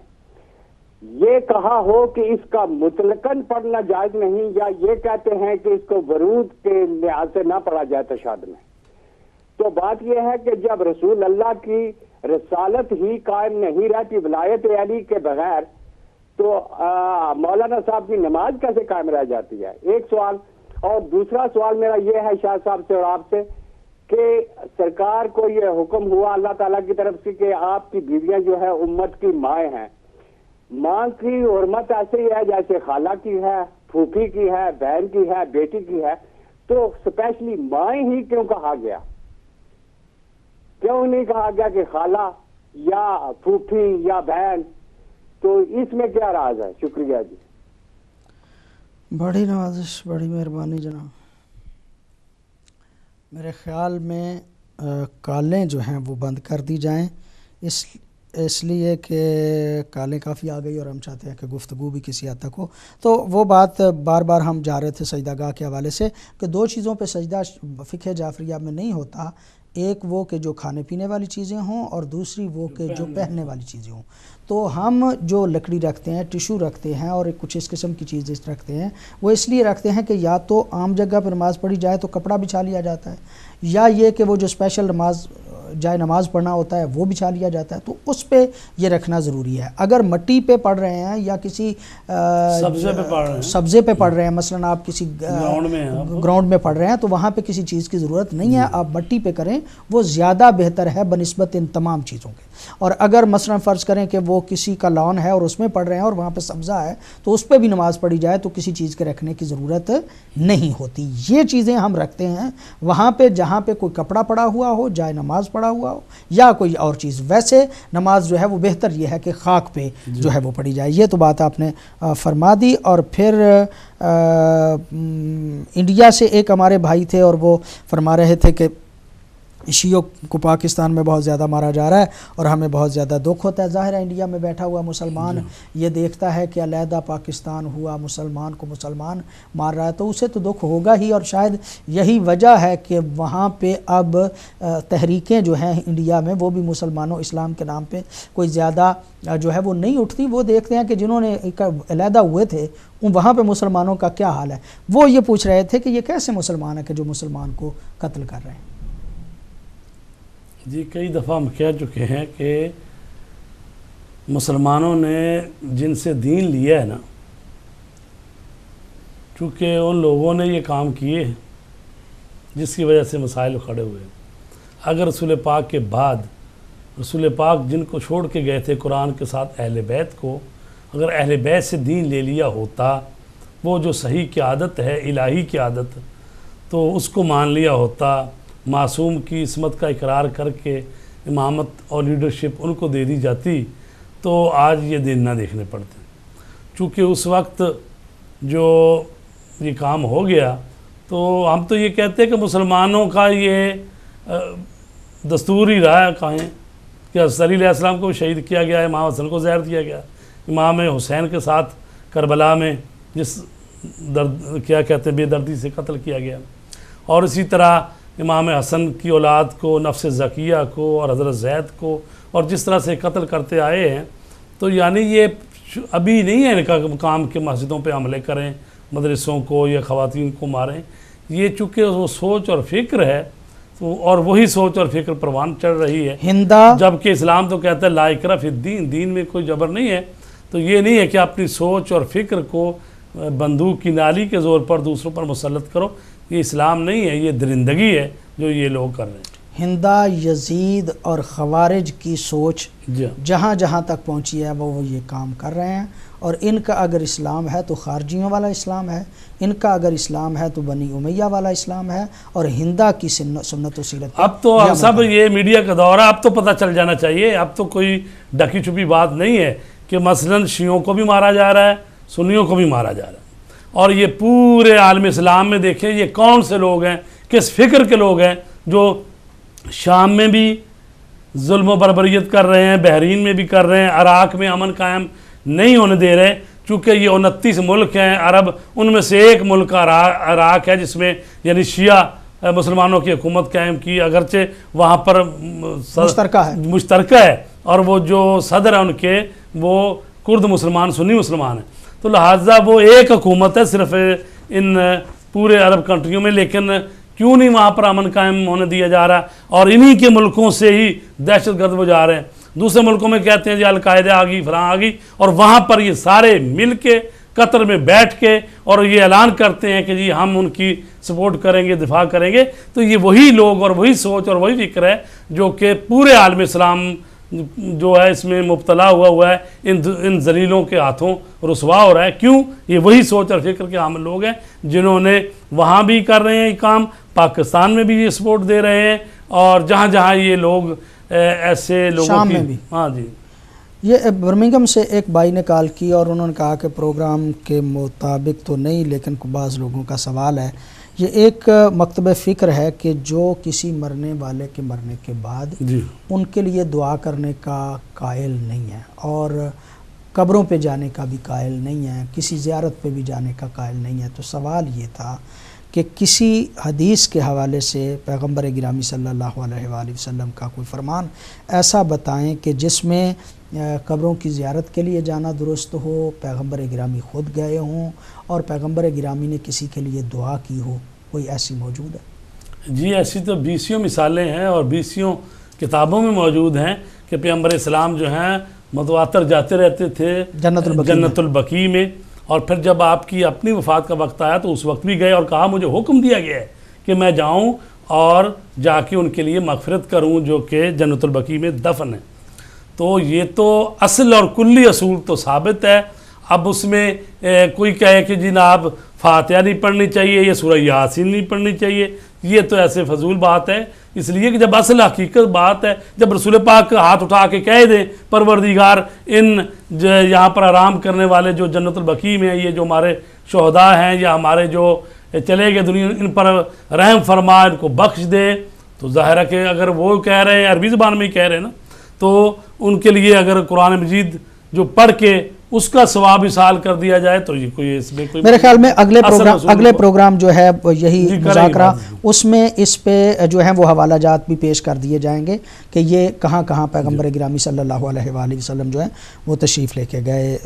یہ کہا ہو کہ اس کا مطلقاً پڑھنا جائز نہیں، یا یہ کہتے ہیں کہ اس کو ورود کے لحاظ سے نہ پڑھا جائے تشہد میں. تو بات یہ ہے کہ جب رسول اللہ کی رسالت ہی قائم نہیں رہتی ولایت علی کے بغیر تو مولانا صاحب کی نماز کیسے قائم رہ جاتی ہے؟ ایک سوال. اور دوسرا سوال میرا یہ ہے شاہ صاحب سے اور آپ سے کہ سرکار کو یہ حکم ہوا اللہ تعالیٰ کی طرف سے کہ آپ کی بیویاں جو ہے امت کی مائیں ہیں. ماں کی حرمت ایسے ہی ہے جیسے خالہ کی ہے, پھوپھی کی ہے, بہن کی ہے, بیٹی کی ہے, تو اسپیشلی مائیں ہی کیوں کہا گیا؟ کیوں نہیں کہا گیا کہ خالہ یا پھوپھی یا بہن؟ تو اس میں کیا راز ہے؟ شکریہ جی. بڑی نوازش, بڑی مہربانی جناب. میرے خیال میں کالیں جو ہیں وہ بند کر دی جائیں, اس لیے کہ کالیں کافی آ گئی اور ہم چاہتے ہیں کہ گفتگو بھی کسی حد تک ہو. تو وہ بات بار بار ہم جا رہے تھے سجدہ گاہ کے حوالے سے کہ دو چیزوں پہ سجدہ فقہ جعفریہ میں نہیں ہوتا, ایک وہ کہ جو کھانے پینے والی چیزیں ہوں اور دوسری وہ کہ جو پہننے والی چیزیں ہوں. تو ہم جو لکڑی رکھتے ہیں, ٹیشو رکھتے ہیں اور کچھ اس قسم کی چیزیں رکھتے ہیں, وہ اس لیے رکھتے ہیں کہ یا تو عام جگہ پر نماز پڑھی جائے تو کپڑا بچھا لیا جاتا ہے, یا یہ کہ وہ جو اسپیشل نماز جائے نماز پڑھنا ہوتا ہے وہ بچھا لیا جاتا ہے, تو اس پہ یہ رکھنا ضروری ہے. اگر مٹی پہ پڑھ رہے ہیں یا کسی سبزے پہ پڑھ رہے ہیں, مثلا آپ کسی گراؤنڈ میں پڑھ رہے ہیں, تو وہاں پہ کسی چیز کی ضرورت نہیں ہے, آپ مٹی پہ کریں, وہ زیادہ بہتر ہے بنسبت ان تمام چیزوں کے. اور اگر مثلا فرض کریں کہ وہ کسی کا لان ہے اور اس میں پڑھ رہے ہیں اور وہاں پہ سبزہ ہے, تو اس پہ بھی نماز پڑھی جائے تو کسی چیز کے رکھنے کی ضرورت نہیں ہوتی. یہ چیزیں ہم رکھتے ہیں وہاں پہ جہاں پہ کوئی کپڑا پڑا ہوا ہو, جائے نماز پڑا ہوا ہو یا کوئی اور چیز. ویسے نماز جو ہے وہ بہتر یہ ہے کہ خاک پہ جو ہے وہ پڑھی جائے. یہ تو بات آپ نے فرما دی. اور پھر انڈیا سے ایک ہمارے بھائی تھے اور وہ فرما رہے تھے کہ شیعوں کو پاکستان میں بہت زیادہ مارا جا رہا ہے اور ہمیں بہت زیادہ دکھ ہوتا ہے. ظاہر ہے انڈیا میں بیٹھا ہوا مسلمان یہ دیکھتا ہے کہ علیحدہ پاکستان ہوا, مسلمان کو مسلمان مار رہا ہے, تو اسے تو دکھ ہوگا ہی. اور شاید یہی وجہ ہے کہ وہاں پہ اب تحریکیں جو ہیں انڈیا میں وہ بھی مسلمانوں اسلام کے نام پہ کوئی زیادہ جو ہے وہ نہیں اٹھتی. وہ دیکھتے ہیں کہ جنہوں نے علیحدہ ہوئے تھے وہاں پہ مسلمانوں کا کیا حال ہے. وہ یہ پوچھ رہے تھے کہ یہ کیسے مسلمان ہے کہ جو مسلمان کو قتل کر رہے ہیں. جی کئی دفعہ ہم کہہ چکے ہیں کہ مسلمانوں نے جن سے دین لیا ہے نا, چونکہ ان لوگوں نے یہ کام کیے ہیں جس کی وجہ سے مسائل کھڑے ہوئے. اگر رسول پاک کے بعد رسول پاک جن کو چھوڑ کے گئے تھے قرآن کے ساتھ اہل بیت کو, اگر اہل بیت سے دین لے لیا ہوتا, وہ جو صحیح قیادت ہے الہی قیادت, تو اس کو مان لیا ہوتا, معصوم کی عصمت کا اقرار کر کے امامت اور لیڈرشپ ان کو دے دی جاتی, تو آج یہ دن نہ دیکھنے پڑتے. چونکہ اس وقت جو یہ کام ہو گیا, تو ہم تو یہ کہتے ہیں کہ مسلمانوں کا یہ دستور ہی رہا ہے کہیں کہ حضرت علی علیہ السلام کو شہید کیا گیا ہے, امام حسن کو زہر دیا گیا, امام حسین کے ساتھ کربلا میں جس کیا کہتے ہیں بے دردی سے قتل کیا گیا, اور اسی طرح امام حسن کی اولاد کو, نفس زکیہ کو اور حضرت زید کو, اور جس طرح سے قتل کرتے آئے ہیں. تو یعنی یہ ابھی نہیں ہے ان کا کام کہ مسجدوں پہ حملے کریں, مدرسوں کو یا خواتین کو ماریں. یہ چونکہ وہ سوچ اور فکر ہے, اور وہی سوچ اور فکر پروان چڑھ رہی ہے, جبکہ اسلام تو کہتا ہے لا اکراہ فی الدین, دین میں کوئی جبر نہیں ہے. تو یہ نہیں ہے کہ اپنی سوچ اور فکر کو بندوق کی نالی کے زور پر دوسروں پر مسلط کرو. یہ اسلام نہیں ہے, یہ درندگی ہے جو یہ لوگ کر رہے ہیں. ہندا, یزید اور خوارج کی سوچ جہاں جہاں تک پہنچی ہے وہ یہ کام کر رہے ہیں. اور ان کا اگر اسلام ہے تو خارجیوں والا اسلام ہے, ان کا اگر اسلام ہے تو بنی امیہ والا اسلام ہے, اور ہندا کی سنت و سیرت. اب تو سب یہ میڈیا کا دور ہے, اب تو پتہ چل جانا چاہیے. اب تو کوئی ڈھکی چھپی بات نہیں ہے کہ مثلا شیعوں کو بھی مارا جا رہا ہے, سنیوں کو بھی مارا جا رہا ہے. اور یہ پورے عالم اسلام میں دیکھیں یہ کون سے لوگ ہیں, کس فکر کے لوگ ہیں جو شام میں بھی ظلم و بربریت کر رہے ہیں, بحرین میں بھی کر رہے ہیں, عراق میں امن قائم نہیں ہونے دے رہے. چونکہ یہ 29 ملک ہیں عرب, ان میں سے ایک ملک عراق ہے جس میں یعنی شیعہ مسلمانوں کی حکومت قائم کی, اگرچہ وہاں پر مشترکہ ہے, اور وہ جو صدر ہیں ان کے وہ کرد مسلمان سنی مسلمان ہیں. تو لہٰذا وہ ایک حکومت ہے صرف ان پورے عرب کنٹریوں میں, لیکن کیوں نہیں وہاں پر امن قائم ہونے دیا جا رہا؟ اور انہی کے ملکوں سے ہی دہشت گرد وہ جا رہے ہیں. دوسرے ملکوں میں کہتے ہیں جی القاعدہ آ گئی, فلاں آ گئی, اور وہاں پر یہ سارے مل کے قطر میں بیٹھ کے اور یہ اعلان کرتے ہیں کہ جی ہم ان کی سپورٹ کریں گے، دفاع کریں گے، تو یہ وہی لوگ اور وہی سوچ اور وہی فکر ہے جو کہ پورے عالم اسلام جو ہے اس میں مبتلا ہوا ہے، ان ذلیلوں کے ہاتھوں رسوا ہو رہا ہے۔ کیوں؟ یہ وہی سوچ اور فکر کے حامل لوگ ہیں جنہوں نے وہاں بھی کر رہے ہیں یہ کام، پاکستان میں بھی یہ سپورٹ دے رہے ہیں، اور جہاں جہاں یہ لوگ ایسے لوگوں شام کی میں بھی۔ ہاں جی، یہ برمنگھم سے ایک بھائی نے کال کی اور انہوں نے کہا کہ پروگرام کے مطابق تو نہیں، لیکن بعض لوگوں کا سوال ہے، یہ ایک مکتب فکر ہے کہ جو کسی مرنے والے کے مرنے کے بعد جی ان کے لیے دعا کرنے کا قائل نہیں ہے، اور قبروں پہ جانے کا بھی قائل نہیں ہے، کسی زیارت پہ بھی جانے کا قائل نہیں ہے۔ تو سوال یہ تھا کہ کسی حدیث کے حوالے سے پیغمبر گرامی صلی اللہ علیہ وآلہ وسلم کا کوئی فرمان ایسا بتائیں کہ جس میں قبروں کی زیارت کے لیے جانا درست ہو، پیغمبر گرامی خود گئے ہوں اور پیغمبر گرامی نے کسی کے لیے دعا کی ہو، کوئی ایسی موجود ہے؟ جی ایسی تو بیسیوں مثالیں ہیں اور بیسیوں کتابوں میں موجود ہیں کہ پیغمبر اسلام جو ہیں متواتر جاتے رہتے تھے جنت البقیع میں، اور پھر جب آپ کی اپنی وفات کا وقت آیا تو اس وقت بھی گئے اور کہا مجھے حکم دیا گیا ہے کہ میں جاؤں اور جا کے ان کے لیے مغفرت کروں جو کہ جنت البقیع میں دفن ہے۔ تو یہ تو اصل اور کلی اصول تو ثابت ہے۔ اب اس میں کوئی کہے کہ جناب فاتحہ نہیں پڑھنی چاہیے یا سورہ یاسین نہیں پڑھنی چاہیے، یہ تو ایسے فضول بات ہے، اس لیے کہ جب اصل حقیقت بات ہے، جب رسول پاک ہاتھ اٹھا کے کہہ دیں پروردگار ان یہاں پر آرام کرنے والے جو جنت البقیع میں ہیں، یہ جو ہمارے شہداء ہیں یا ہمارے جو چلے گئے دنیا، ان پر رحم فرما، ان کو بخش دے، تو ظاہر ہے کہ اگر وہ کہہ رہے ہیں عربی زبان میں ہی کہہ رہے ہیں نا، تو ان کے لیے اگر قرآن مجید جو پڑھ کے اس کا ثواب اصال کر دیا جائے تو یہ کوئی اس میں کوئی میرے خیال میں اگلے پروگرام جو ہے یہی مذاکرہ، اس میں اس پہ جو ہیں وہ حوالہ جات بھی پیش کر دیے جائیں گے کہ یہ کہاں کہاں پیغمبر گرامی صلی اللہ علیہ وآلہ وسلم جو ہیں وہ تشریف لے کے گئے۔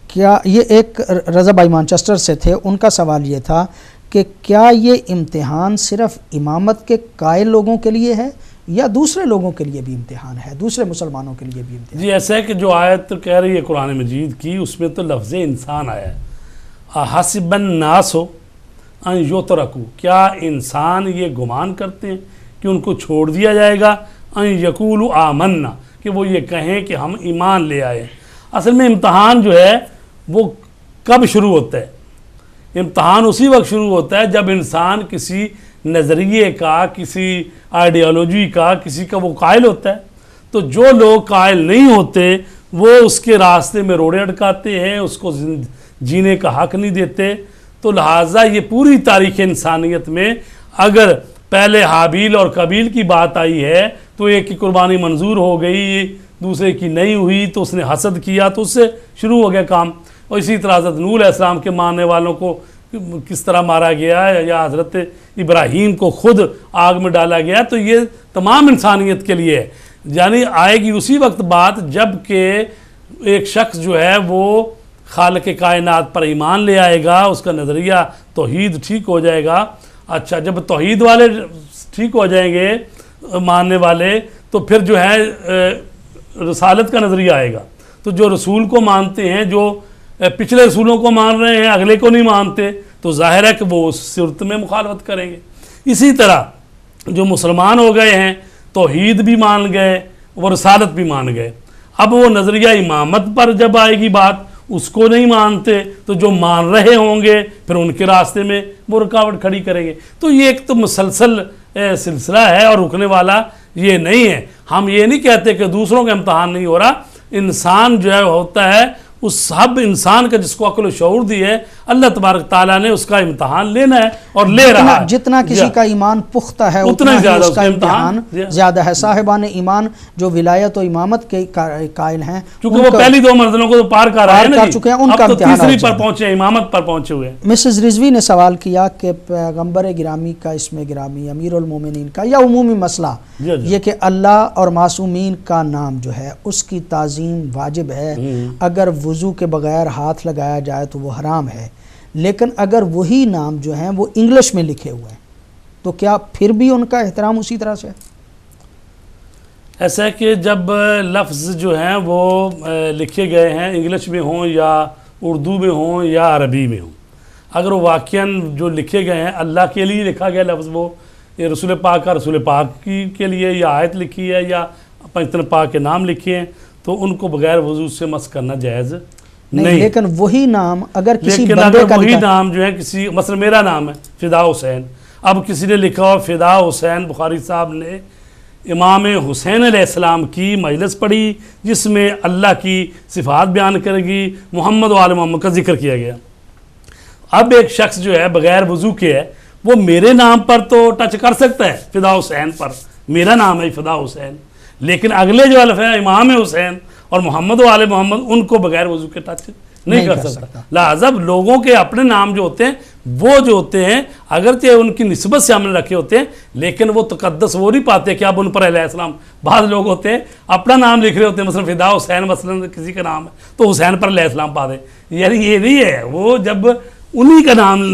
کیا یہ ایک رضا بھائی مانچسٹر سے تھے، ان کا سوال یہ تھا کہ کیا یہ امتحان صرف امامت کے قائل لوگوں کے لیے ہے یا دوسرے لوگوں کے لیے بھی امتحان ہے، دوسرے مسلمانوں کے لیے بھی امتحان؟ جی ایسا ہے کہ جو آیت کہہ رہی ہے قرآن مجید کی، اس میں تو لفظ انسان آیا ہے، حسب الناس ان یترکوا، کیا انسان یہ گمان کرتے ہیں کہ ان کو چھوڑ دیا جائے گا، ان یقولوا آمنا، کہ وہ یہ کہیں کہ ہم ایمان لے آئے۔ اصل میں امتحان جو ہے وہ کب شروع ہوتا ہے؟ امتحان اسی وقت شروع ہوتا ہے جب انسان کسی نظریے کا، کسی آئیڈیالوجی کا، کسی کا وہ قائل ہوتا ہے۔ تو جو لوگ قائل نہیں ہوتے وہ اس کے راستے میں روڑے اٹکاتے ہیں، اس کو جینے کا حق نہیں دیتے۔ تو لہٰذا یہ پوری تاریخ انسانیت میں اگر پہلے حابیل اور قابیل کی بات آئی ہے تو ایک کی قربانی منظور ہو گئی، دوسرے کی نہیں ہوئی، تو اس نے حسد کیا تو اس سے شروع ہو گیا کام۔ اور اسی طرح حضرت نوح علیہ السلام کے ماننے والوں کو کس طرح مارا گیا ہے، یا حضرت ابراہیم کو خود آگ میں ڈالا گیا، تو یہ تمام انسانیت کے لیے ہے۔ یعنی آئے گی اسی وقت بات جب کہ ایک شخص جو ہے وہ خالق کائنات پر ایمان لے آئے گا، اس کا نظریہ توحید ٹھیک ہو جائے گا۔ اچھا جب توحید والے ٹھیک ہو جائیں گے ماننے والے، تو پھر جو ہے رسالت کا نظریہ آئے گا۔ تو جو رسول کو مانتے ہیں، جو پچھلے رسولوں کو مان رہے ہیں، اگلے کو نہیں مانتے، تو ظاہر ہے کہ وہ اس صورت میں مخالفت کریں گے۔ اسی طرح جو مسلمان ہو گئے ہیں، توحید بھی مان گئے، وہ رسالت بھی مان گئے، اب وہ نظریہ امامت پر جب آئے گی بات، اس کو نہیں مانتے، تو جو مان رہے ہوں گے پھر ان کے راستے میں وہ رکاوٹ کھڑی کریں گے۔ تو یہ ایک تو مسلسل سلسلہ ہے اور رکنے والا یہ نہیں ہے۔ ہم یہ نہیں کہتے کہ دوسروں کا امتحان نہیں ہو رہا، انسان جو ہے ہوتا ہے، اس سب انسان کا جس کو عقل و شعور دی ہے اللہ تبارک تعالیٰ نے، اس کا امتحان لینا ہے اور لے رہا ہے۔ جتنا کسی کا ایمان پختہ ہے اتنا ہی اس کا امتحان زیادہ ہے۔ صاحبان ایمان جو ولایت و امامت کے قائل ہیں، چونکہ وہ پہلی دو منزلوں کو تو پار کر رہے ہیں، چکے ہیں، ان کا اب تو امتحان تیسری پر پہنچے، امامت پر پہنچے ہوئے ہیں۔ مسز رضوی نے سوال کیا کہ پیغمبر گرامی کا اسم گرامی، امیر المومنین کا، یا عمومی مسئلہ یہ کہ اللہ اور معصومین کا نام جو ہے اس کی تعظیم واجب ہے، اگر وضو کے بغیر ہاتھ لگایا جائے تو وہ حرام ہے، لیکن اگر وہی نام جو ہیں وہ انگلش میں لکھے ہوئے ہیں تو کیا پھر بھی ان کا احترام اسی طرح سے؟ ایسا ہے کہ جب لفظ جو ہیں وہ لکھے گئے ہیں انگلش میں ہوں یا اردو میں ہوں یا عربی میں ہوں، اگر وہ واقعاً جو لکھے گئے ہیں اللہ کے لیے لکھا گیا لفظ، وہ یہ رسول پاک کا رسول پاک کے لیے یا آیت لکھی ہے یا پنجتن پاک کے نام لکھے ہیں، تو ان کو بغیر وضو سے مس کرنا جائز نہیں۔ لیکن وہی نام اگر کسی لیکن بندے اگر کا وہی نام جو ہے کسی، مثلا میرا نام ہے فدا حسین، اب کسی نے لکھا ہو فدا حسین، بخاری صاحب نے امام حسین علیہ السلام کی مجلس پڑھی جس میں اللہ کی صفات بیان کرے گی، محمد و آل محمد کا ذکر کیا گیا، اب ایک شخص جو ہے بغیر وضو کے ہے، وہ میرے نام پر تو ٹچ کر سکتا ہے، فدا حسین پر، میرا نام ہے فدا حسین، لیکن اگلے جو الف ہیں امام حسین اور محمد و آل محمد، ان کو بغیر وضو کے ٹچ نہیں کر سکتا۔ لہذا لوگوں کے اپنے نام جو ہوتے ہیں وہ جو ہوتے ہیں اگرچہ ان کی نسبت سے ہم نے رکھے ہوتے ہیں، لیکن وہ تقدس وہ نہیں پاتے کہ اب ان پر علیہ السلام، بعض لوگ ہوتے ہیں اپنا نام لکھ رہے ہوتے ہیں، مثلا فدا حسین مثلا کسی کا نام ہے تو حسین پر علیہ السلام پا دیں، یعنی یہ نہیں ہے، وہ جب انہی کا نام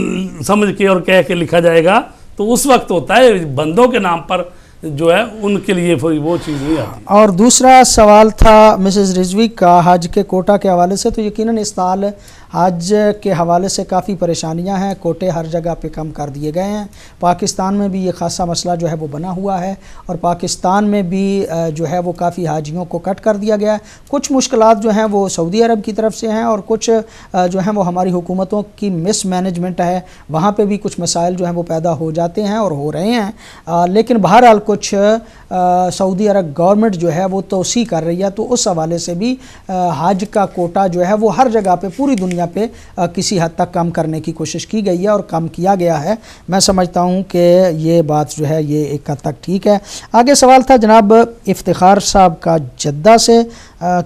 سمجھ کے اور کہہ کے لکھا جائے گا تو اس وقت ہوتا ہے، بندوں کے نام پر جو ہے ان کے لیے وہ چیز نہیں آتی۔ اور دوسرا سوال تھا مسز رضوی کا حج کے کوٹا کے حوالے سے، تو یقیناً اس سال حج کے حوالے سے کافی پریشانیاں ہیں، کوٹے ہر جگہ پہ کم کر دیے گئے ہیں، پاکستان میں بھی یہ خاصا مسئلہ جو ہے وہ بنا ہوا ہے، اور پاکستان میں بھی جو ہے وہ کافی حاجیوں کو کٹ کر دیا گیا ہے، کچھ مشکلات جو ہیں وہ سعودی عرب کی طرف سے ہیں اور کچھ جو ہیں وہ ہماری حکومتوں کی مس مینجمنٹ ہے، وہاں پہ بھی کچھ مسائل جو ہیں وہ پیدا ہو جاتے ہیں اور ہو رہے ہیں، لیکن بہرحال کچھ سعودی عرب گورنمنٹ جو ہے وہ توسیع کر رہی ہے، تو اس حوالے سے بھی حج کا کوٹا جو ہے وہ ہر جگہ پہ پوری دنیا پہ کسی حد تک کم کرنے کی کوشش کی گئی ہے اور کم کیا گیا ہے۔ میں سمجھتا ہوں کہ یہ بات جو ہے یہ ایک حد تک ٹھیک ہے۔ آگے سوال تھا جناب افتخار صاحب کا جدہ سے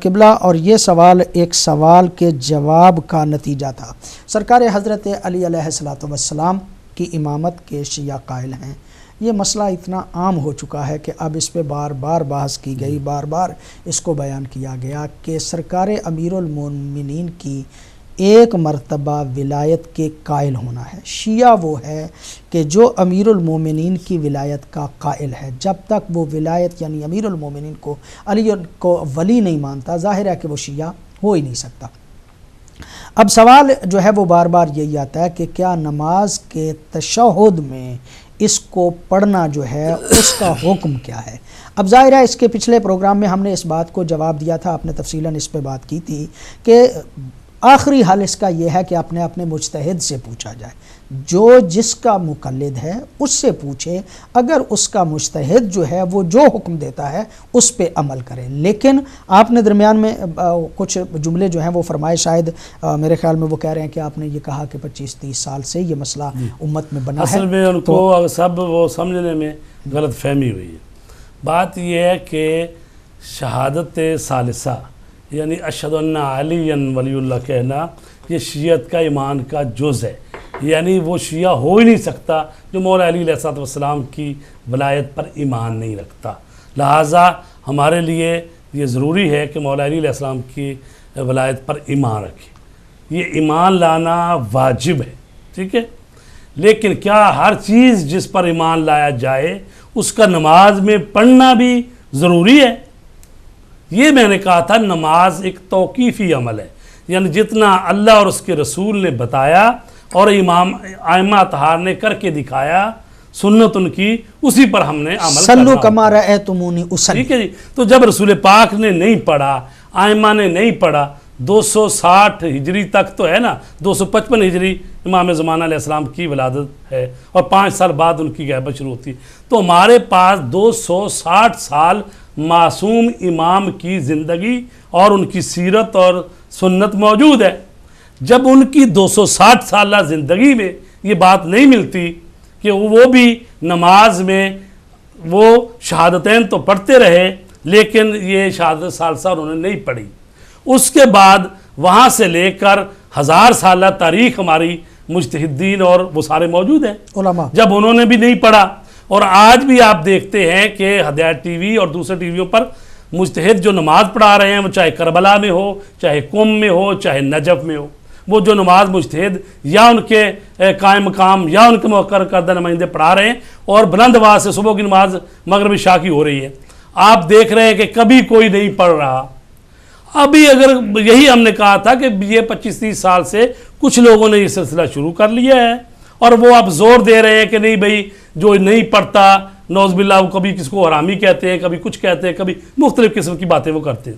قبلہ، اور یہ سوال ایک سوال کے جواب کا نتیجہ تھا۔ سرکار حضرت علی علیہ السلام کی امامت کے شیعہ قائل ہیں، یہ مسئلہ اتنا عام ہو چکا ہے کہ اب اس پہ بار بار بحث کی گئی، بار بار اس کو بیان کیا گیا کہ سرکار امیر المومنین کی ایک مرتبہ ولایت کے قائل ہونا ہے۔ شیعہ وہ ہے کہ جو امیر المومنین کی ولایت کا قائل ہے، جب تک وہ ولایت یعنی امیر المومنین کو، علی کو ولی نہیں مانتا، ظاہر ہے کہ وہ شیعہ ہو ہی نہیں سکتا۔ اب سوال جو ہے وہ بار بار یہی آتا ہے کہ کیا نماز کے تشہد میں اس کو پڑھنا جو ہے اس کا حکم کیا ہے؟ اب ظاہر ہے اس کے پچھلے پروگرام میں ہم نے اس بات کو جواب دیا تھا، آپ نے تفصیلاً اس پہ بات کی تھی کہ آخری حل اس کا یہ ہے کہ اپنے مجتہد سے پوچھا جائے، جو جس کا مقلد ہے اس سے پوچھے، اگر اس کا مجتہد جو ہے وہ جو حکم دیتا ہے اس پہ عمل کرے۔ لیکن آپ نے درمیان میں کچھ جملے جو ہیں وہ فرمائے، شاید میرے خیال میں وہ کہہ رہے ہیں کہ آپ نے یہ کہا کہ 25-30 سال سے یہ مسئلہ امت میں بنا ہے، اصل میں ان کو سب وہ سمجھنے میں غلط فہمی ہوئی ہے۔ بات یہ ہے کہ شہادت ثالثہ یعنی اشہد ان علی ولی اللہ کہنا یہ شیعت کا ایمان کا جز ہے، یعنی وہ شیعہ ہو ہی نہیں سکتا جو مولا علی علیہ السلام کی ولایت پر ایمان نہیں رکھتا۔ لہٰذا ہمارے لیے یہ ضروری ہے کہ مولا علی علیہ السلام کی ولایت پر ایمان رکھیں، یہ ایمان لانا واجب ہے، ٹھیک ہے۔ لیکن کیا ہر چیز جس پر ایمان لایا جائے اس کا نماز میں پڑھنا بھی ضروری ہے؟ یہ میں نے کہا تھا نماز ایک توقیفی عمل ہے، یعنی جتنا اللہ اور اس کے رسول نے بتایا اور ائمہ اطہار نے کر کے دکھایا سنت ان کی، اسی پر ہم نے عمل کرنا صلو کما رأیتمونی اصلی، ٹھیک ہے جی۔ تو جب رسول پاک نے نہیں پڑھا، ائمہ نے نہیں پڑھا، 260 ہجری تک تو ہے نا، 255 ہجری امام زمانہ علیہ السلام کی ولادت ہے اور 5 سال بعد ان کی غیبت شروع ہوتی، تو ہمارے پاس 260 سال معصوم امام کی زندگی اور ان کی سیرت اور سنت موجود ہے۔ جب ان کی 260 سالہ زندگی میں یہ بات نہیں ملتی کہ وہ بھی نماز میں وہ شہادتین تو پڑھتے رہے لیکن یہ شہادت ثالثہ انہوں نے نہیں پڑھی، اس کے بعد وہاں سے لے کر 1000 سالہ تاریخ ہماری مجتہدین اور وہ سارے موجود ہیں علماء، جب انہوں نے بھی نہیں پڑھا۔ اور آج بھی آپ دیکھتے ہیں کہ ہدایت ٹی وی اور دوسرے ٹی ویوں پر مجتہد جو نماز پڑھا رہے ہیں، وہ چاہے کربلا میں ہو، چاہے قم میں ہو، چاہے نجف میں ہو، وہ جو نماز مجتہد یا ان کے قائم مقام یا ان کے مقرر کردہ نمائندے پڑھا رہے ہیں، اور بلند آواز سے صبح کی نماز مغرب عشاء کی ہو رہی ہے، آپ دیکھ رہے ہیں کہ کبھی کوئی نہیں پڑھ رہا۔ ابھی اگر یہی ہم نے کہا تھا کہ یہ 25-30 سال سے کچھ لوگوں نے یہ سلسلہ شروع کر لیا ہے اور وہ اب زور دے رہے ہیں کہ نہیں بھائی جو نہیں پڑھتا نعوذ باللہ وہ کبھی کس کو حرامی کہتے ہیں، کبھی کچھ کہتے ہیں، کبھی مختلف قسم کی باتیں وہ کرتے ہیں.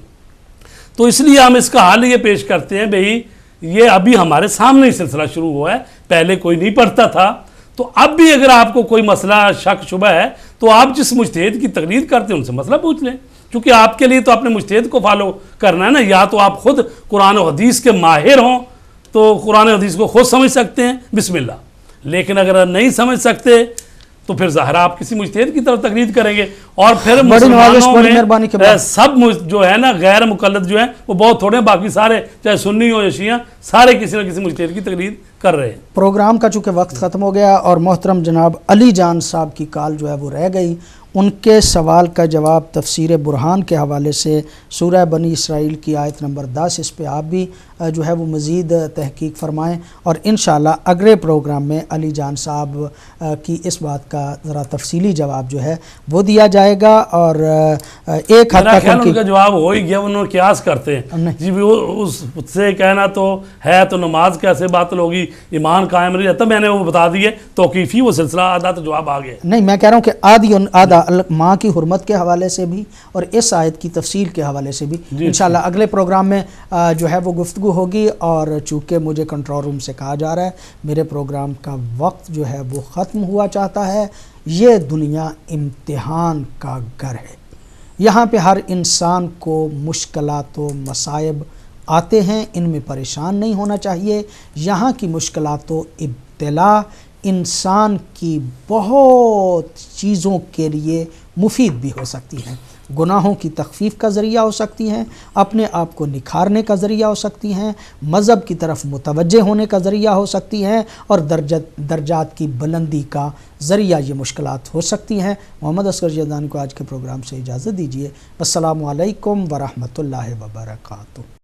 تو اس لیے ہم اس کا حل یہ پیش کرتے ہیں بھئی یہ ابھی ہمارے سامنے ہی سلسلہ شروع ہوا ہے، پہلے کوئی نہیں پڑھتا تھا. تو اب بھی اگر آپ کو کوئی مسئلہ شک شبہ ہے تو آپ جس مجتہد کی تقلید کرتے ہیں ان سے مسئلہ پوچھ لیں، کیونکہ آپ کے لیے تو اپنے مجتہد کو فالو کرنا ہے نا. یا تو آپ خود قرآن و حدیث کے ماہر ہوں تو قرآن و حدیث کو خود سمجھ سکتے ہیں، بسم اللہ. لیکن اگر نہیں سمجھ سکتے تو پھر ظاہر آپ کسی مجتہد کی طرف تقلید کریں گے. اور پھر مسلمانوں میں سب جو ہے نا غیر مقلد جو ہیں وہ بہت تھوڑے ہیں، باقی سارے چاہے سنی ہو یا شیعہ سارے کسی نہ کسی مجتہد کی تقلید کر رہے ہیں. پروگرام کا چونکہ وقت ختم ہو گیا اور محترم جناب علی جان صاحب کی کال جو ہے وہ رہ گئی، ان کے سوال کا جواب تفسیر برہان کے حوالے سے سورہ بنی اسرائیل کی آیت نمبر 10 اس پہ آپ بھی جو ہے وہ مزید تحقیق فرمائیں، اور انشاءاللہ اگلے پروگرام میں علی جان صاحب کی اس بات کا ذرا تفصیلی جواب جو ہے وہ دیا جائے گا. اور ایک حد تک ان کا جواب ہو ہی گیا، انہوں نے قیاس کرتے ہیں جی اس سے کہنا تو ہے تو نماز کیسے باطل ہوگی، ایمان قائم نہیں رہتا. میں نے وہ بتا دی ہے توقیفی وہ سلسلہ آدھا تو جواب آ گیا. نہیں میں کہہ رہا ہوں کہ آدھا ماں کی حرمت کے حوالے سے بھی اور اس آیت کی تفصیل کے حوالے سے بھی انشاءاللہ اگلے پروگرام میں جو ہے وہ گفتگو ہوگی. اور چونکہ مجھے کنٹرول روم سے کہا جا رہا ہے میرے پروگرام کا وقت جو ہے وہ ختم ہوا چاہتا ہے. یہ دنیا امتحان کا گھر ہے، یہاں پہ ہر انسان کو مشکلات و مصائب آتے ہیں، ان میں پریشان نہیں ہونا چاہیے. یہاں کی مشکلات و ابتلا انسان کی بہت چیزوں کے لیے مفید بھی ہو سکتی ہیں. گناہوں کی تخفیف کا ذریعہ ہو سکتی ہیں، اپنے آپ کو نکھارنے کا ذریعہ ہو سکتی ہیں، مذہب کی طرف متوجہ ہونے کا ذریعہ ہو سکتی ہیں، اور درجات کی بلندی کا ذریعہ یہ مشکلات ہو سکتی ہیں. محمد اصغر یزدانی کو آج کے پروگرام سے اجازت دیجیے. السلام علیکم ورحمۃ اللہ وبرکاتہ.